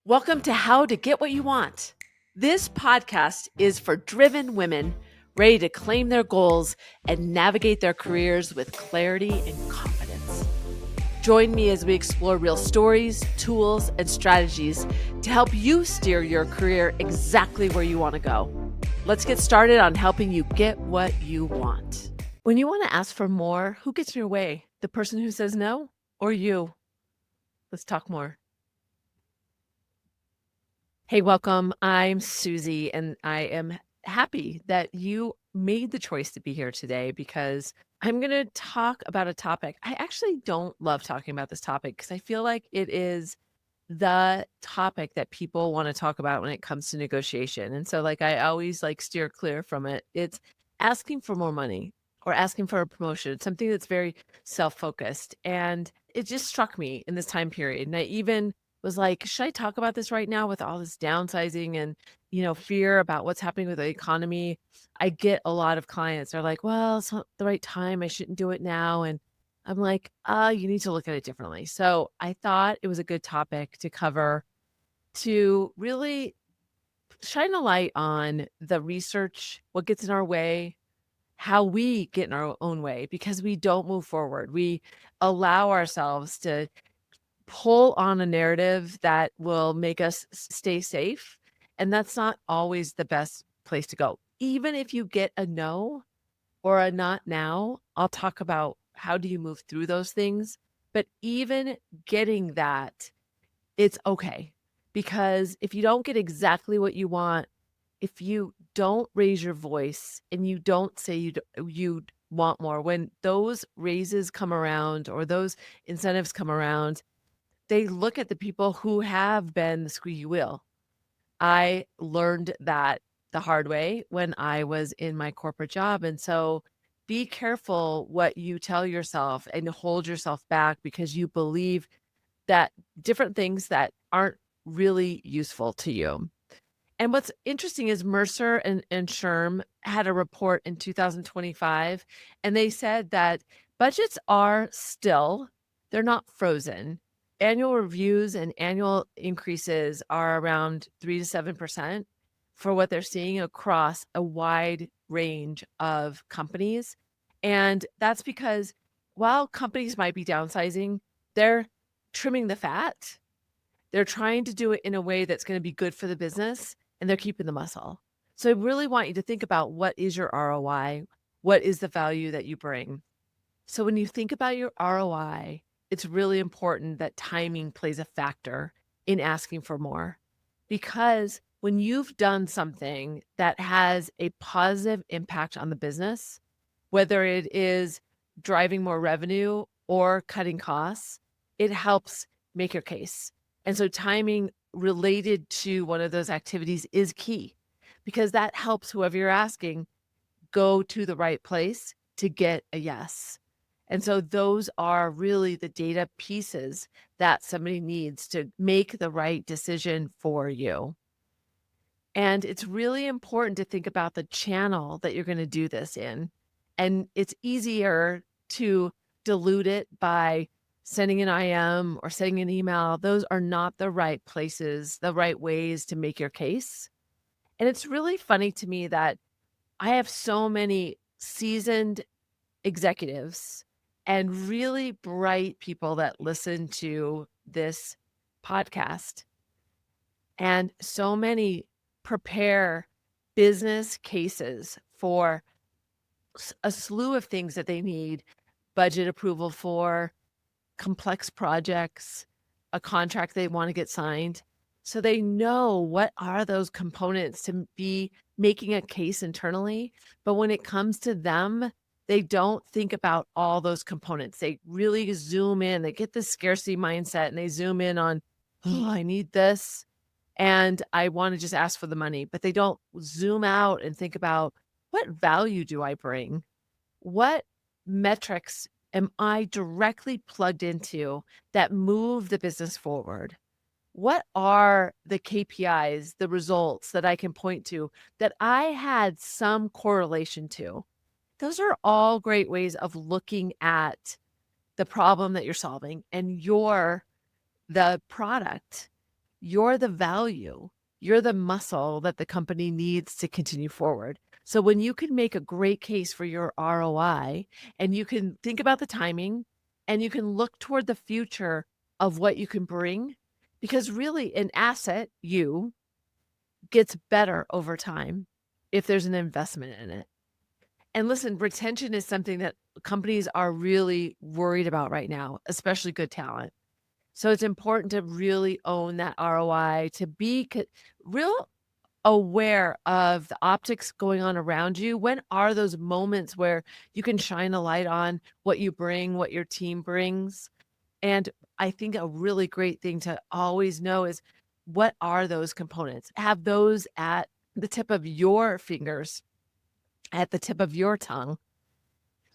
Welcome to How to Get What You Want. This podcast is for driven women ready to claim their goals and navigate their careers with clarity and confidence. Join me as we explore real stories, tools, and strategies to help you steer your career exactly where you want to go. Let's get started on helping you get what you want. When you want to ask for more, who gets in your way? The person who says no or you? Let's talk more. Hey, welcome. I'm Susie, and I am happy that you made the choice to be here today because I'm going to talk about a topic. I actually don't love talking about this topic because I feel like it is the topic that people want to talk about when it comes to negotiation. And so I always steer clear from it. It's asking for more money or asking for a promotion. It's something that's very self-focused. And it just struck me in this time period. And I even was like, should I talk about this right now with all this downsizing and, fear about what's happening with the economy? I get a lot of clients are like, well, it's not the right time. I shouldn't do it now. And I'm like, you need to look at it differently. So I thought it was a good topic to cover to really shine a light on the research, what gets in our way, how we get in our own way because we don't move forward. We allow ourselves to pull on a narrative that will make us stay safe. And that's not always the best place to go. Even if you get a no or a not now, I'll talk about how do you move through those things. But even getting that, it's okay. Because if you don't get exactly what you want, if you don't raise your voice and you don't say you want more, when those raises come around or those incentives come around, they look at the people who have been the squeaky wheel. I learned that the hard way when I was in my corporate job. And so be careful what you tell yourself and hold yourself back because you believe that different things that aren't really useful to you. And what's interesting is Mercer and Sherm had a report in 2025, and they said that budgets are still, they're not frozen. Annual reviews and annual increases are around 3 to 7% for what they're seeing across a wide range of companies. And that's because while companies might be downsizing, they're trimming the fat. They're trying to do it in a way that's going to be good for the business and they're keeping the muscle. So I really want you to think about what is your ROI? What is the value that you bring? So when you think about your ROI, it's really important that timing plays a factor in asking for more. Because when you've done something that has a positive impact on the business, whether it is driving more revenue or cutting costs, it helps make your case. And so timing related to one of those activities is key because that helps whoever you're asking go to the right place to get a yes. And so those are really the data pieces that somebody needs to make the right decision for you. And it's really important to think about the channel that you're going to do this in. And it's easier to dilute it by sending an IM or sending an email. Those are not the right places, the right ways to make your case. And it's really funny to me that I have so many seasoned executives and really bright people that listen to this podcast. And so many prepare business cases for a slew of things that they need budget approval for, complex projects, a contract they want to get signed. So they know what are those components to be making a case internally. But when it comes to them, they don't think about all those components. They really zoom in, they get this scarcity mindset and they zoom in on, oh, I need this. And I want to just ask for the money, but they don't zoom out and think about what value do I bring? What metrics am I directly plugged into that move the business forward? What are the KPIs, the results that I can point to that I had some correlation to? Those are all great ways of looking at the problem that you're solving and you're the product. You're the value. You're the muscle that the company needs to continue forward. So when you can make a great case for your ROI and you can think about the timing and you can look toward the future of what you can bring, because really an asset, you, gets better over time if there's an investment in it. And listen, retention is something that companies are really worried about right now, especially good talent. So it's important to really own that ROI, to be real aware of the optics going on around you. When are those moments where you can shine a light on what you bring, what your team brings? And I think a really great thing to always know is what are those components? Have those at the tip of your fingers, at the tip of your tongue.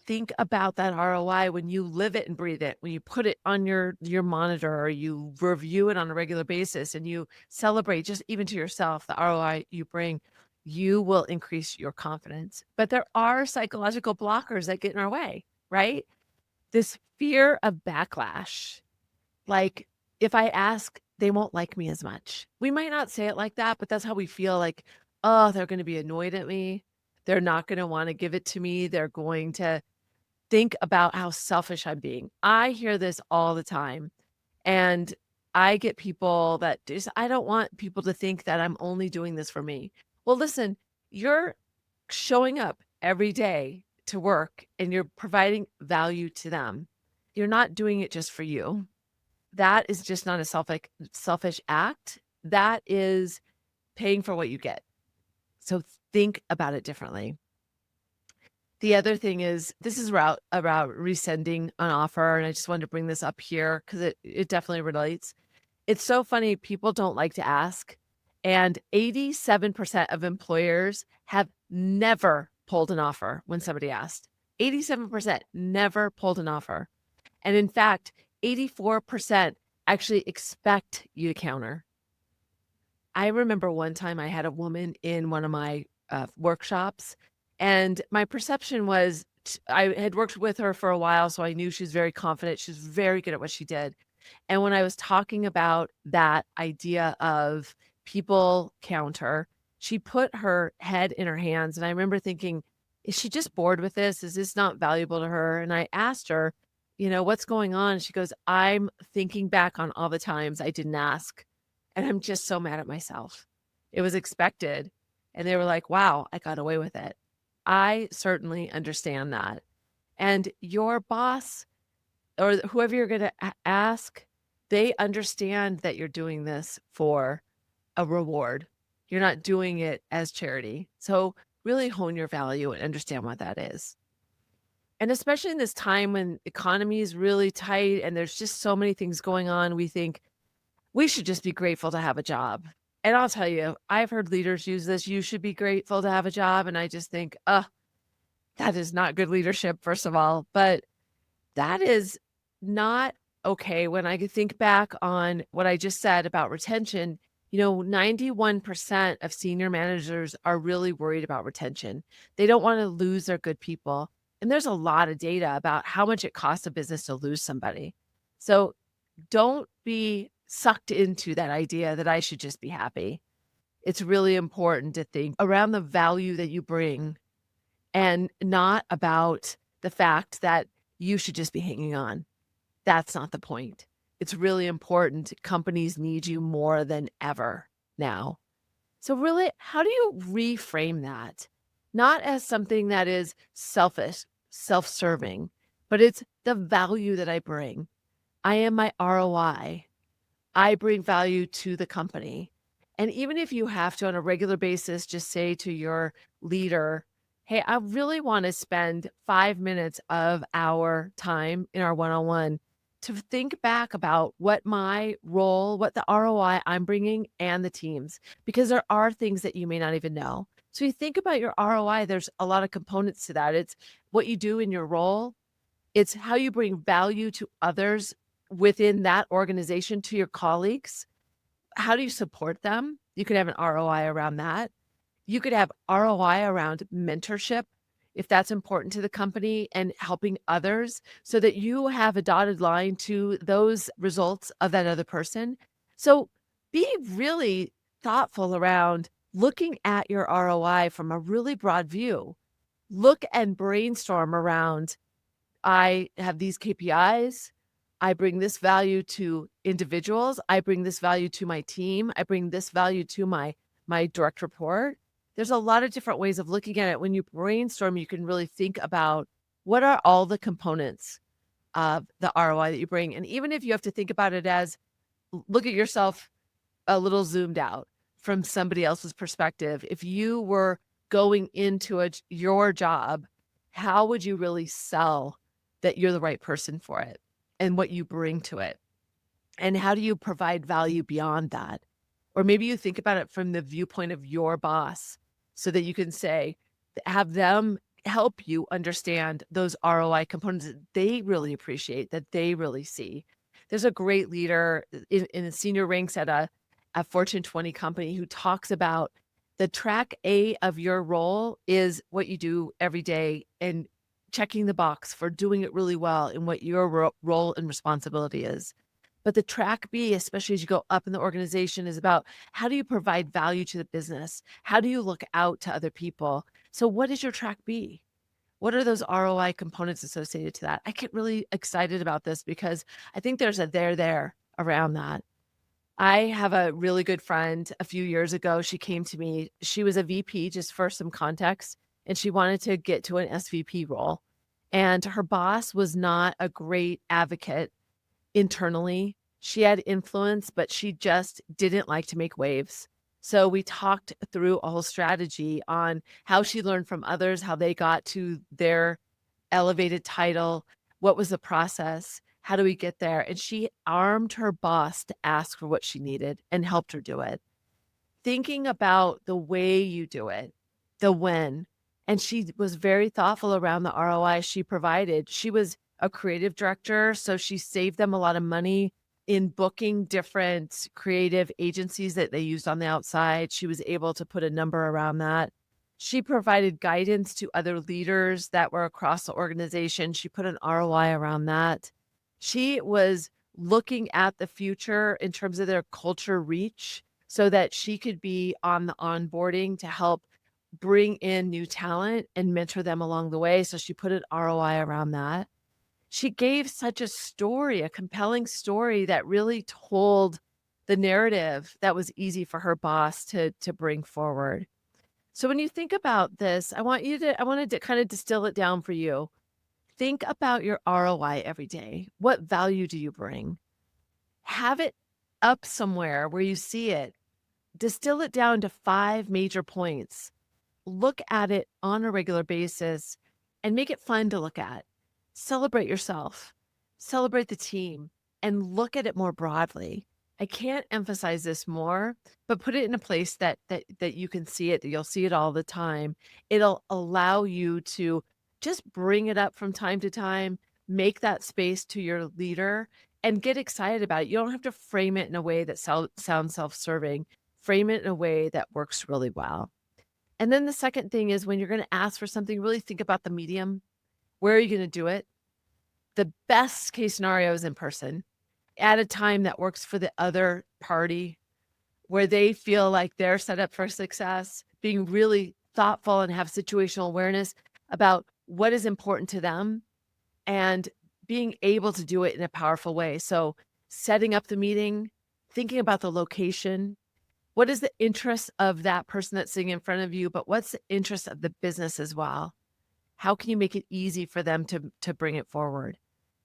Think about that ROI when you live it and breathe it, when you put it on your monitor or you review it on a regular basis and you celebrate just even to yourself the ROI you bring, you will increase your confidence. But there are psychological blockers that get in our way, right? This fear of backlash. Like, if I ask, they won't like me as much. We might not say it like that, but that's how we feel like, oh, they're going to be annoyed at me. They're not going to want to give it to me. They're going to think about how selfish I'm being. I hear this all the time. And I get people that just, I don't want people to think that I'm only doing this for me. Well, listen, you're showing up every day to work and you're providing value to them. You're not doing it just for you. That is just not a selfish act. That is paying for what you get. So think about it differently. The other thing is this is about resending an offer, and I just wanted to bring this up here because it definitely relates. It's so funny, people don't like to ask, and 87% of employers have never pulled an offer when somebody asked. 87% never pulled an offer. And in fact, 84% actually expect you to counter. I remember one time I had a woman in one of my workshops, and my perception was I had worked with her for a while, so I knew she was very confident. She was very good at what she did. And when I was talking about that idea of people counter, she put her head in her hands. And I remember thinking, is she just bored with this? Is this not valuable to her? And I asked her, what's going on? She goes, I'm thinking back on all the times I didn't ask. And I'm just so mad at myself. It was expected. And they were like, wow, I got away with it. I certainly understand that. And your boss or whoever you're going to ask, they understand that you're doing this for a reward. You're not doing it as charity. So really hone your value and understand what that is. And especially in this time when economy is really tight and there's just so many things going on, we think we should just be grateful to have a job. And I'll tell you, I've heard leaders use this. You should be grateful to have a job. And I just think, that is not good leadership, first of all. But that is not okay. When I think back on what I just said about retention, 91% of senior managers are really worried about retention. They don't want to lose their good people. And there's a lot of data about how much it costs a business to lose somebody. So don't be sucked into that idea that I should just be happy. It's really important to think around the value that you bring and not about the fact that you should just be hanging on. That's not the point. It's really important. Companies need you more than ever now. So really, how do you reframe that? Not as something that is selfish, self-serving, but it's the value that I bring. I am my ROI. I bring value to the company. And even if you have to, on a regular basis, just say to your leader, hey, I really want to spend 5 minutes of our time in our one-on-one to think back about what my role, what the ROI I'm bringing and the teams, because there are things that you may not even know. So you think about your ROI, there's a lot of components to that. It's what you do in your role. It's how you bring value to others within that organization, to your colleagues. How do you support them? You could have an ROI around that. You could have ROI around mentorship, if that's important to the company, and helping others so that you have a dotted line to those results of that other person. So Be really thoughtful around looking at your ROI from a really broad view. Look and brainstorm around, I have these KPIs. I bring this value to individuals. I bring this value to my team. I bring this value to my direct report. There's a lot of different ways of looking at it. When you brainstorm, you can really think about what are all the components of the ROI that you bring. And even if you have to think about it as look at yourself a little zoomed out from somebody else's perspective. If you were going into your job, how would you really sell that you're the right person for it and what you bring to it? And how do you provide value beyond that? Or maybe you think about it from the viewpoint of your boss so that you can say, have them help you understand those ROI components that they really appreciate, that they really see. There's a great leader in the senior ranks at a Fortune 20 company who talks about the track A of your role is what you do every day and checking the box for doing it really well in what your role and responsibility is. But the track B, especially as you go up in the organization, is about how do you provide value to the business? How do you look out to other people? So, what is your track B? What are those ROI components associated to that? I get really excited about this because I think there's a there around that. I have a really good friend a few years ago. She came to me. She was a VP, just for some context, and she wanted to get to an SVP role. And her boss was not a great advocate internally. She had influence, but she just didn't like to make waves. So we talked through a whole strategy on how she learned from others, how they got to their elevated title, what was the process, how do we get there? And she armed her boss to ask for what she needed and helped her do it. Thinking about the way you do it, the when, and she was very thoughtful around the ROI she provided. She was a creative director, so she saved them a lot of money in booking different creative agencies that they used on the outside. She was able to put a number around that. She provided guidance to other leaders that were across the organization. She put an ROI around that. She was looking at the future in terms of their culture reach so that she could be on the onboarding to help bring in new talent and mentor them along the way. So she put an ROI around that. She gave such a story, a compelling story that really told the narrative that was easy for her boss to bring forward. So when you think about this, I wanted to kind of distill it down for you. Think about your ROI every day. What value do you bring? Have it up somewhere where you see it. Distill it down to 5 major points. Look at it on a regular basis and make it fun to look at. Celebrate yourself, celebrate the team, and look at it more broadly. I can't emphasize this more, but put it in a place that you can see it, that you'll see it all the time. It'll allow you to just bring it up from time to time, make that space to your leader, and get excited about it. You don't have to frame it in a way that sounds self-serving. Frame it in a way that works really well. And then the second thing is when you're going to ask for something, really think about the medium. Where are you going to do it? The best case scenario is in person at a time that works for the other party, where they feel like they're set up for success, being really thoughtful and have situational awareness about what is important to them and being able to do it in a powerful way. So setting up the meeting, thinking about the location, what is the interest of that person that's sitting in front of you, but what's the interest of the business as well? How can you make it easy for them to bring it forward?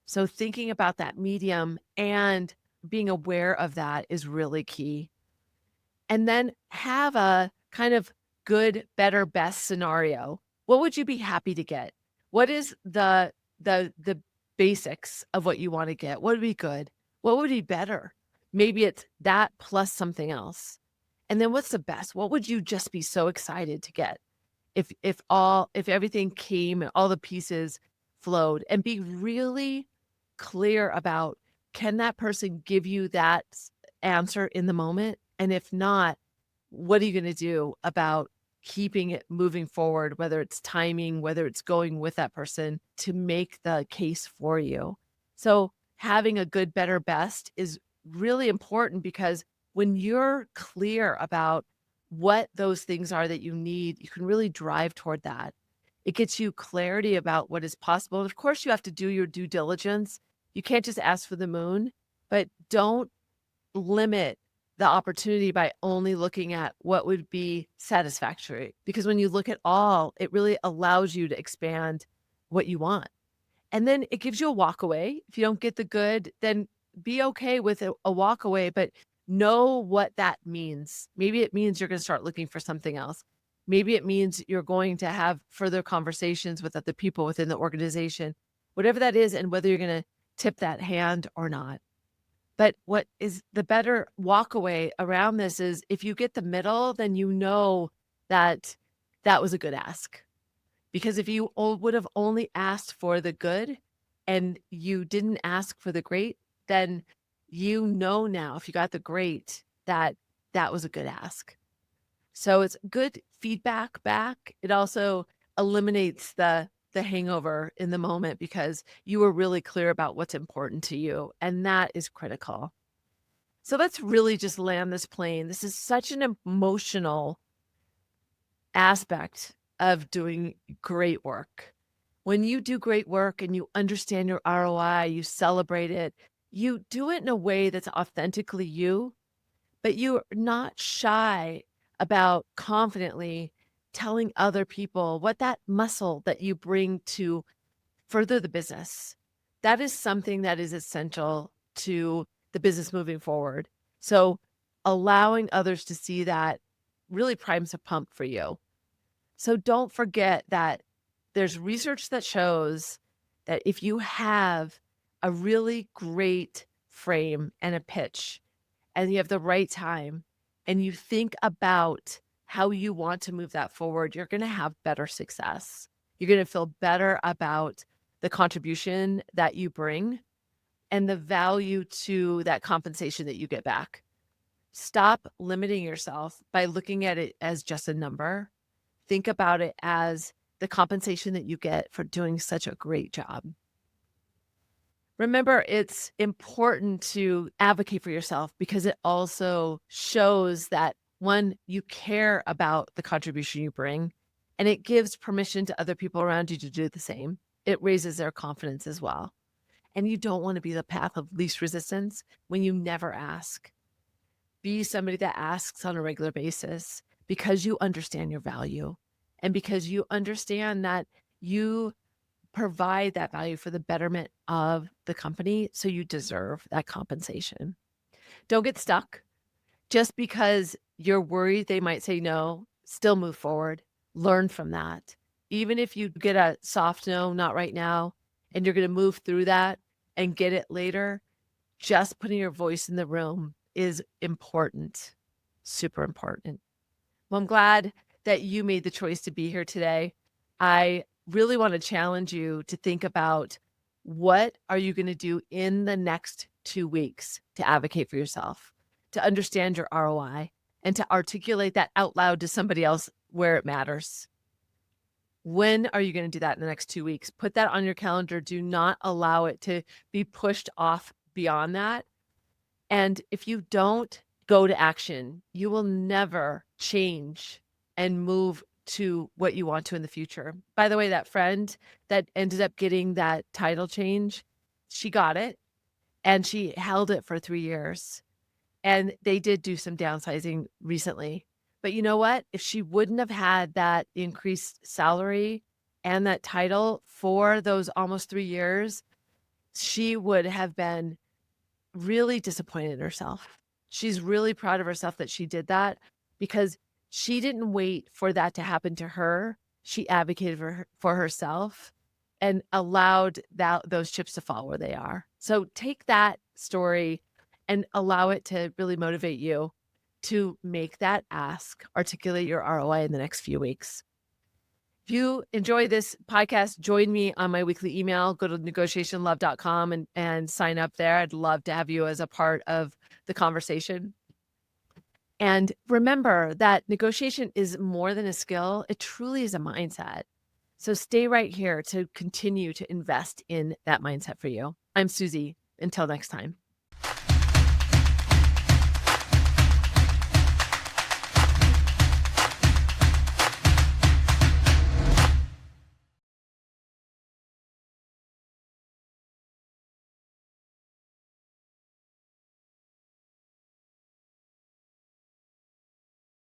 So thinking about that medium and being aware of that is really key. And then have a kind of good, better, best scenario. What would you be happy to get? What is the basics of what you want to get? What would be good? What would be better? Maybe it's that plus something else. And then what's the best? What would you just be so excited to get? If everything came and all the pieces flowed, and be really clear about, can that person give you that answer in the moment? And if not, what are you going to do about keeping it moving forward, whether it's timing, whether it's going with that person to make the case for you? So having a good, better, best is really important because When you're clear about what those things are that you need, you can really drive toward that. It gets you clarity about what is possible. And of course, you have to do your due diligence. You can't just ask for the moon, but don't limit the opportunity by only looking at what would be satisfactory. Because when you look at all, it really allows you to expand what you want. And then it gives you a walk away. If you don't get the good, then be okay with a walk away, but know what that means. Maybe it means you're going to start looking for something else. Maybe it means you're going to have further conversations with other people within the organization, whatever that is, and whether you're going to tip that hand or not. But what is the better walk away around this is if you get the middle, then you know that that was a good ask. Because if you would have only asked for the good and you didn't ask for the great, then you know now if you got the great that that was a good ask. So it's good feedback back. It also eliminates the hangover in the moment because you were really clear about what's important to you, and that is critical. So let's really just land this plane. This is such an emotional aspect of doing great work. When you do great work and you understand your ROI, you celebrate it, you do it in a way that's authentically you, but you're not shy about confidently telling other people what that muscle that you bring to further the business. That is something that is essential to the business moving forward. So allowing others to see that really primes a pump for you. So don't forget that there's research that shows that if you have a really great frame and a pitch and you have the right time and you think about how you want to move that forward, you're going to have better success. You're going to feel better about the contribution that you bring and the value to that compensation that you get back. Stop limiting yourself by looking at it as just a number. Think about it as the compensation that you get for doing such a great job. Remember, it's important to advocate for yourself because it also shows that one, you care about the contribution you bring, and it gives permission to other people around you to do the same. It raises their confidence as well. And you don't want to be the path of least resistance when you never ask. Be somebody that asks on a regular basis because you understand your value and because you understand that you provide that value for the betterment of the company. So you deserve that compensation. Don't get stuck just because you're worried they might say no, still move forward, learn from that. Even if you get a soft no, not right now, and you're going to move through that and get it later, just putting your voice in the room is important, super important. Well, I'm glad that you made the choice to be here today. I really want to challenge you to think about what are you going to do in the next 2 weeks to advocate for yourself, to understand your ROI, and to articulate that out loud to somebody else where it matters. When are you going to do that in the next 2 weeks? Put that on your calendar. Do not allow it to be pushed off beyond that. And if you don't go to action, you will never change and move to what you want to in the future. By the way, that friend that ended up getting that title change, she got it and she held it for 3 years. And they did do some downsizing recently. But you know what? If she wouldn't have had that increased salary and that title for those almost 3 years, she would have been really disappointed in herself. She's really proud of herself that she did that because she didn't wait for that to happen to her. She advocated for herself and allowed those chips to fall where they are. So take that story and allow it to really motivate you to make that ask, articulate your ROI in the next few weeks. If you enjoy this podcast, join me on my weekly email. Go to negotiationlove.com and sign up there. I'd love to have you as a part of the conversation. And remember that negotiation is more than a skill. It truly is a mindset. So stay right here to continue to invest in that mindset for you. I'm Susie. Until next time.